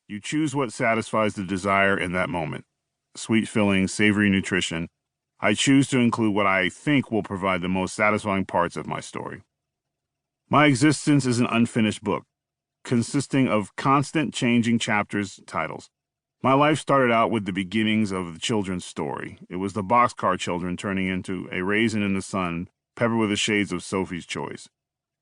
You choose what satisfies the desire in that moment. Sweet filling, savory nutrition. I choose to include what I think will provide the most satisfying parts of my story. My existence is an unfinished book, consisting of constant changing chapters, titles. My life started out with the beginnings of the children's story. It was the boxcar children turning into a raisin in the sun, peppered with the shades of Sophie's Choice.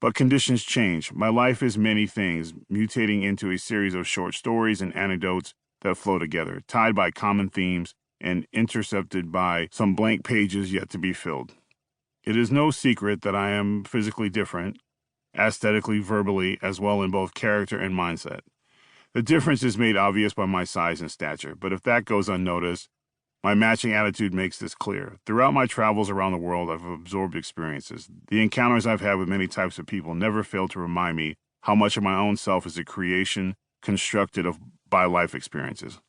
But conditions change. My life is many things, mutating into a series of short stories and anecdotes that flow together, tied by common themes and intercepted by some blank pages yet to be filled. It is no secret that I am physically different, aesthetically, verbally, as well in both character and mindset. The difference is made obvious by my size and stature, but if that goes unnoticed, my matching attitude makes this clear. Throughout my travels around the world, I've absorbed experiences. The encounters I've had with many types of people never fail to remind me how much of my own self is a creation constructed by life experiences.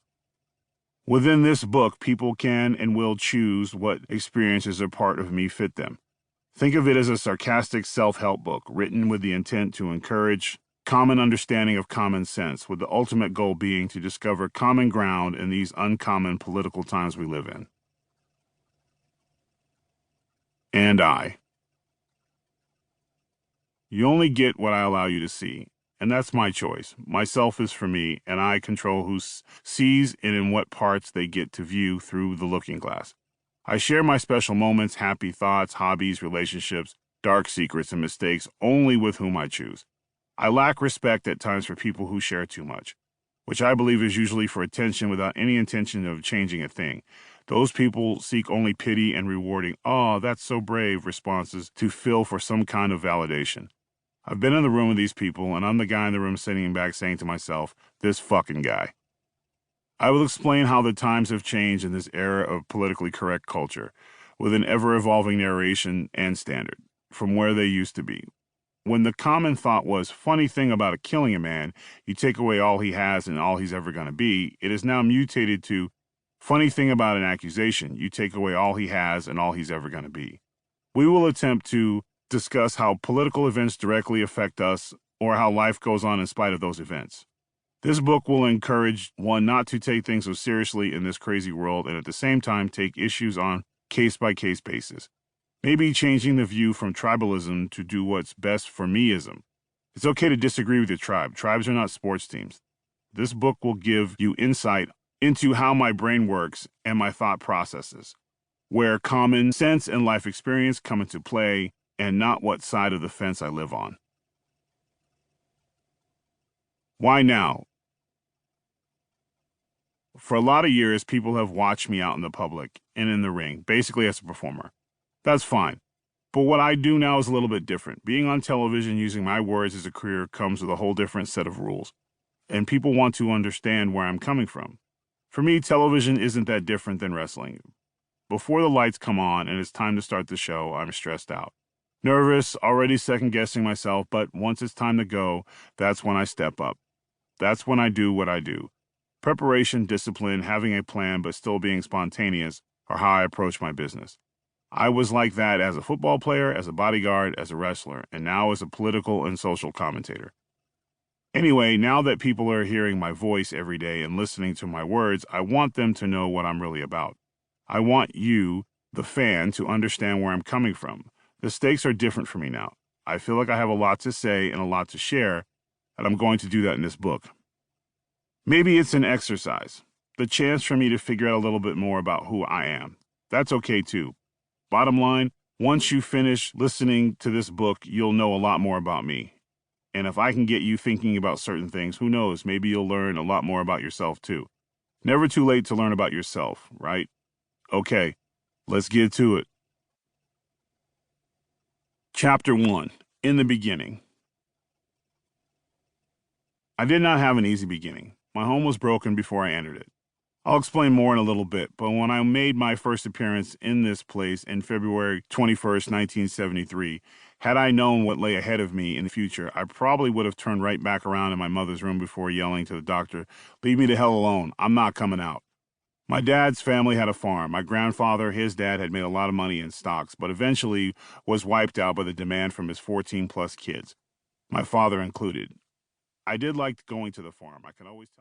Within this book, people can and will choose what experiences or part of me fit them. Think of it as a sarcastic self-help book written with the intent to encourage common understanding of common sense, with the ultimate goal being to discover common ground in these uncommon political times we live in. And I. You only get what I allow you to see, and that's my choice. Myself is for me, and I control who sees and in what parts they get to view through the looking glass. I share my special moments, happy thoughts, hobbies, relationships, dark secrets, and mistakes only with whom I choose. I lack respect at times for people who share too much, which I believe is usually for attention without any intention of changing a thing. Those people seek only pity and rewarding, "Oh, that's so brave," responses to fill for some kind of validation. I've been in the room with these people, and I'm the guy in the room sitting back saying to myself, "This fucking guy." I will explain how the times have changed in this era of politically correct culture, with an ever-evolving narration and standard, from where they used to be. When the common thought was, funny thing about killing a man, you take away all he has and all he's ever going to be, it is now mutated to, funny thing about an accusation, you take away all he has and all he's ever going to be. We will attempt to discuss how political events directly affect us or how life goes on in spite of those events. This book will encourage one not to take things so seriously in this crazy world and at the same time take issues on case-by-case basis. Maybe changing the view from tribalism to do what's best for meism. It's okay to disagree with your tribe. Tribes are not sports teams. This book will give you insight into how my brain works and my thought processes, where common sense and life experience come into play, and not what side of the fence I live on. Why now? For a lot of years, people have watched me out in the public and in the ring, basically as a performer. That's fine. But what I do now is a little bit different. Being on television using my words as a career comes with a whole different set of rules. And people want to understand where I'm coming from. For me, television isn't that different than wrestling. Before the lights come on and it's time to start the show, I'm stressed out. Nervous, already second-guessing myself, but once it's time to go, that's when I step up. That's when I do what I do. Preparation, discipline, having a plan, but still being spontaneous are how I approach my business. I was like that as a football player, as a bodyguard, as a wrestler, and now as a political and social commentator. Anyway, now that people are hearing my voice every day and listening to my words, I want them to know what I'm really about. I want you, the fan, to understand where I'm coming from. The stakes are different for me now. I feel like I have a lot to say and a lot to share, and I'm going to do that in this book. Maybe it's an exercise, the chance for me to figure out a little bit more about who I am. That's okay too. Bottom line, once you finish listening to this book, you'll know a lot more about me. And if I can get you thinking about certain things, who knows, maybe you'll learn a lot more about yourself too. Never too late to learn about yourself, right? Okay, let's get to it. Chapter 1. In the beginning. I did not have an easy beginning. My home was broken before I entered it. I'll explain more in a little bit, but when I made my first appearance in this place in February 21st, 1973, had I known what lay ahead of me in the future, I probably would have turned right back around in my mother's room before yelling to the doctor, "Leave me the hell alone, I'm not coming out." My dad's family had a farm. My grandfather, his dad, had made a lot of money in stocks, but eventually was wiped out by the demand from his 14-plus kids, my father included. I did like going to the farm. I can always tell.